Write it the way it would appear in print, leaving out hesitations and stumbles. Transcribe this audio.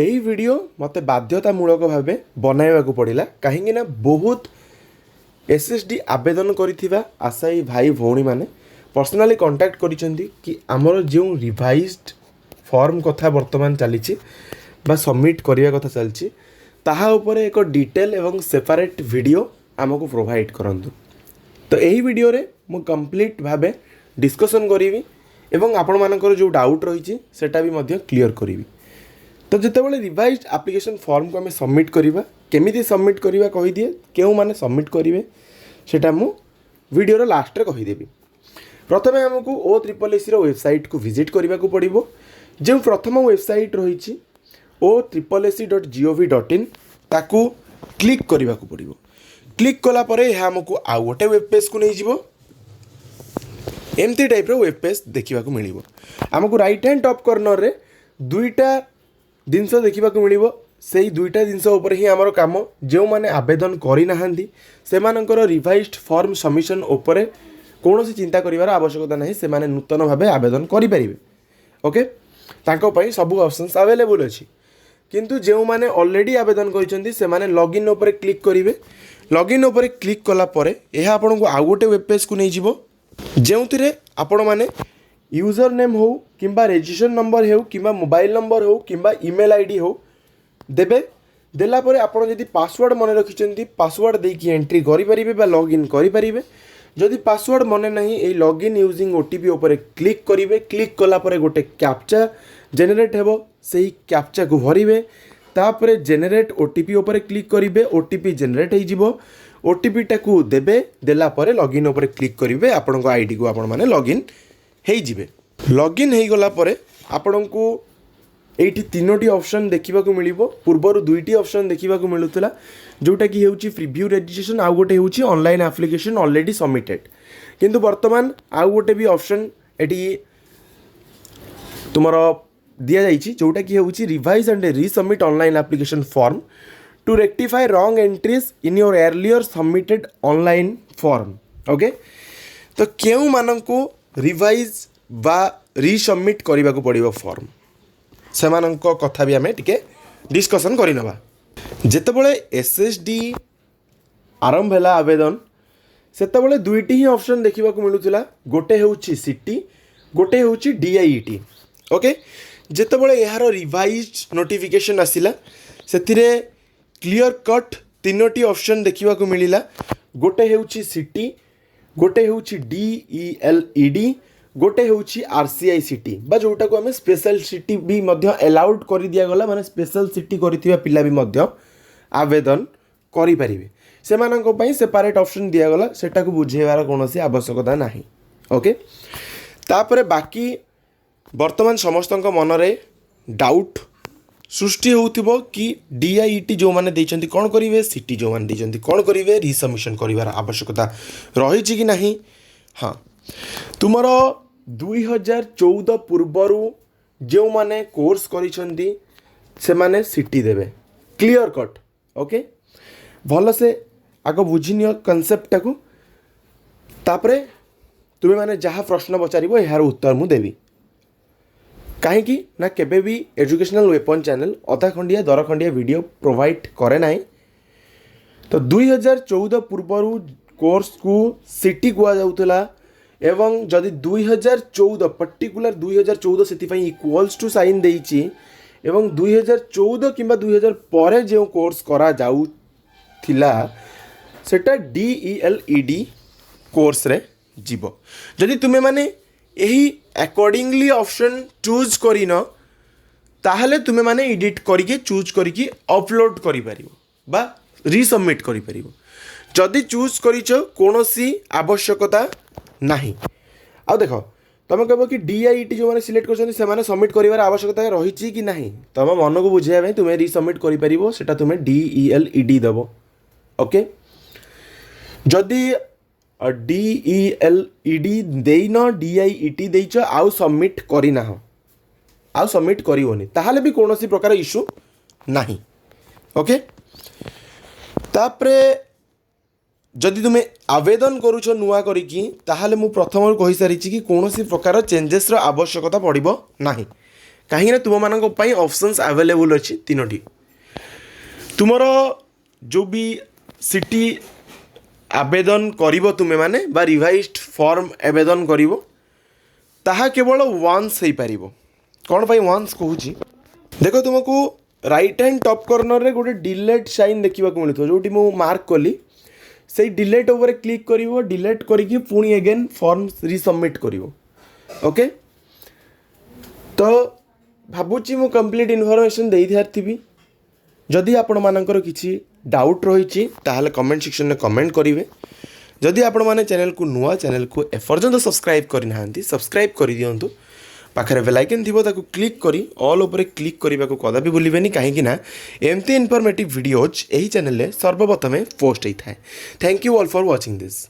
ଏହି ଭିଡ଼ିଓ ମୋତେ ବାଧ୍ୟତାମୂଳକ ଭାବେ ବନାଇବାକୁ ପଡ଼ିଲା କାହିଁକି ନା ବହୁତ SSD ଆବେଦନ କରିଥିବା ଆଶାୟୀ ଭାଇ ଭଉଣୀମାନେ ପର୍ସନାଲି କଣ୍ଟାକ୍ଟ କରିଛନ୍ତି କି ଆମର ଯେଉଁ ରିଭାଇଜ୍ଡ ଫର୍ମ କଥା ବର୍ତ୍ତମାନ ଚାଲିଛି ବା ସବମିଟ୍ କରିବା କଥା ଚାଲିଛି ତାହା ଉପରେ ଏକ ଡିଟେଲ୍ ଏବଂ ସେପାରେଟ୍ ଭିଡ଼ିଓ ଆମକୁ ପ୍ରୋଭାଇଡ଼ କରନ୍ତୁ। ତ ଏହି ଭିଡ଼ିଓରେ ମୁଁ କମ୍ପ୍ଲିଟ୍ ଭାବେ ଡିସ୍କସନ୍ କରିବି ଏବଂ ଆପଣମାନଙ୍କର ଯେଉଁ ଡାଉଟ୍ ରହିଛି ସେଇଟା ବି ମଧ୍ୟ କ୍ଲିଅର୍ କରିବି। तो जितेबाला रिवाइज्ड एप्लिकेशन फॉर्म को आम सबमिट करवा केमी सबमिट करवा कहीदिए क्यों मैंने सबमिट करेंगे सेटा मु वीडियोर लास्ट रे कहीदेवी। प्रथम आमको OSSC वेबसाइट को विजिट करने को पड़ो। जो प्रथम वेबसाइट रही OSSC.gov.in ताकू क्लिक करने को पड़ो। क्लिक कलापर यह आमको आउ गोटे वेब पेज को नहीं जीवो एमती टाइप वेब पेज देखा मिल आमको राइट हैंड टॉप कॉर्नर रे दुईटा जिनस देखा मिल से दुईटा जिनस ही आमर कम जो मैंने आवेदन करना से रिवाइज्ड फॉर्म सबमिशन उपर कौन चिंता करार आवश्यकता नहीं से नूतन भाव आवेदन करेंगे। ओके तांको सबू ऑप्शंस अवेलेबल अच्छी किंतु जो मैंने ऑलरेडी आवेदन कर लॉगिन उपर क्लिक करेंगे। लॉगिन उपर क्लिक कलापर यह आपन को आउ गोटे वेब पेज को नहीं जीवो जो आपण मैंने यूजर नेम हो किंबा रजिस्ट्रेशन नंबर हो किंबा मोबाइल नंबर हो किंबा ईमेल आईडी हो देबे देलापर आपण जदि पासवर्ड मन रखिछन्ती पासवर्ड देकी एंट्री करि परिबे बा लॉगिन करि परिबे। जदि पासवर्ड मन नहीं ए लॉगिन यूजिंग ओटीपी ऊपर क्लिक करिवे। क्लिक कला परे गोटे कैप्चा जनरेट हेबो सेही कैप्चा को भरिवे तापर जनरेट ओटीपी ऊपर क्लिक करिवे। ओटीपी जनरेट हे जिवो ओटीपी टाकू देबे देला परे लॉगिन ऊपर क्लिक करिवे आपण को आईडी को आपण माने लॉगिन हे जिवे। लॉगिन हे गला परे आपण को एठी तीनोटी ऑप्शन देखा मिल पूर्वर दुईटी ऑप्शन देखा मिलूला जोटा कि होची प्रीव्यू रजिस्ट्रेशन आउ गोटे होची ऑनलाइन एप्लिकेशन ऑलरेडी सबमिटेड किंतु वर्तमान आउ गोटे भी ऑप्शन एटी तुमर दिया जाइछि जोटा कि होची revise and resubmit online application form to rectify wrong entries in your earlier submitted online form. Okay तो केउ माननकु रिवाइज बा रीसबमिट करने को पड़ो फॉर्म से कथा भी आम टे डिस्कसन करनवा। जितेबाला SSD आरंभ है आवेदन सेतबले दुईटी ही ऑप्शन देखा मिलूला गोटे होची सिटी गोटे होची DIET। ओके जितेबाला यार रिवाइज नोटिफिकेशन आसिला सेथिरे क्लियर कट तीनोटी ऑप्शन देखा मिलला गोटे होची सिटी गोटे होची DELED गोटे होची RCI सिटी बा जोटा को आम स्पेशल सिटी भी अलाउड कर दिया गला माने स्पेशल सिटी करथिबा पिला भी आवेदन करि परिबे से माननको पई सेपरेट ऑप्शन दिया गला सेटा को बुझेबार कोनोसी आवश्यकता नाही। ओके तापरे बाकी वर्तमान समस्तक मनरे डाउट सृष्टि होउथिबो कि DIET जो माने देइचंती कोन करिवे सिटी जो माने देइचंती कोन करिवे रिसबमिशन करिवार आवश्यकता रही कि नहीं। हाँ तुमर 2014 पूर्वर जो माने कोर्स करिसंती से माने सिटी देवे क्लियर कट। ओके भल से आग बुझिनियो कनसेप्ट को तापरे तुम्हें माने जहाँ प्रश्न पचारिबो यार उत्तर मु देवी कहीं ना केबे भी एजुकेशनल वेपन चैनल अधा खंडिया दर खंडिया वीडियो प्रोवाइड करे ना। तो 2014 पूर्वर कोर्स को सिटी कह जाउतला एवं जदि 2014 पर्टिकुलर 2014 से इक्वल्स टू साइन देइछि एवं 2014 किंबा 2000 पर जो कोर्स करा जाउ थिला सेटा DELED कोर्स रे जीवो। जदि तुमे माने यही अकॉर्डिंगली ऑप्शन चूज करिन ताहले तुमे माने एडिट करके चूज करके अपलोड करि परिबो बा रीसबमिट करि परिबो। जदि चूज करिछो कोनोसी आवश्यकता नहीं। आ देख तुम कह कि DIET जो मैंने सिलेक्ट कर सबमिट कर आवश्यकता रही कि नहीं तुम मन को बुझाई तुम्हें रिसबमिट कर तुम्हें DELED देव। ओके जदि DELED देन DIET देच आउ सबमिट करना आउ सबमिट करिवोनी ताहले भी कौन सी प्रकार इश्यू नहीं। ओके तापरे जदि तुम्हें आवेदन करुछ नुआ करिकी ताहले मु प्रथम कहि सारी कि कौन सी प्रकार चेंजेस रो आवश्यकता पड़िबो नाही कहीं तुमको ऑप्शंस अवेलेबल अच्छी तीनोटी तुमर जो भी सिटी आवेदन करिवो तुमे माने बा रिवाइज्ड फॉर्म आवेदन करिवो ताहा केवल वन्स हो पार कौन पाई वन्स कहूँ देख तुमको राइट हैंड टॉप कॉर्नर रे गोटे डिलेट साइन देखा मिलता जो मुझे मार्क कली से डिलेट ओवर क्लिक करिवो डिलेट करके पुणी अगेन फॉर्म रिसबमिट करिवो ओके तो भावुची मु कंप्लीट इनफॉरमेशन दे सारी जदि आपण मानकर किसी डाउट रही ताहले कमेंट सेक्शन में कमेंट करेंगे जदि आपण मैंने चैनल को नुआ चैनल को एपर्यंत सब्सक्राइब करना सब्सक्राइब कर दिंतु पाखे बेल आइकन थी ताको क्लिक करी ऑल उपर क्लिक करने को कदापि भूलें कहीं एमती इनफॉर्मेटिव वीडियोज यही चैनल सर्वप्रथमें पोस्ट होता है thank you all for watching this.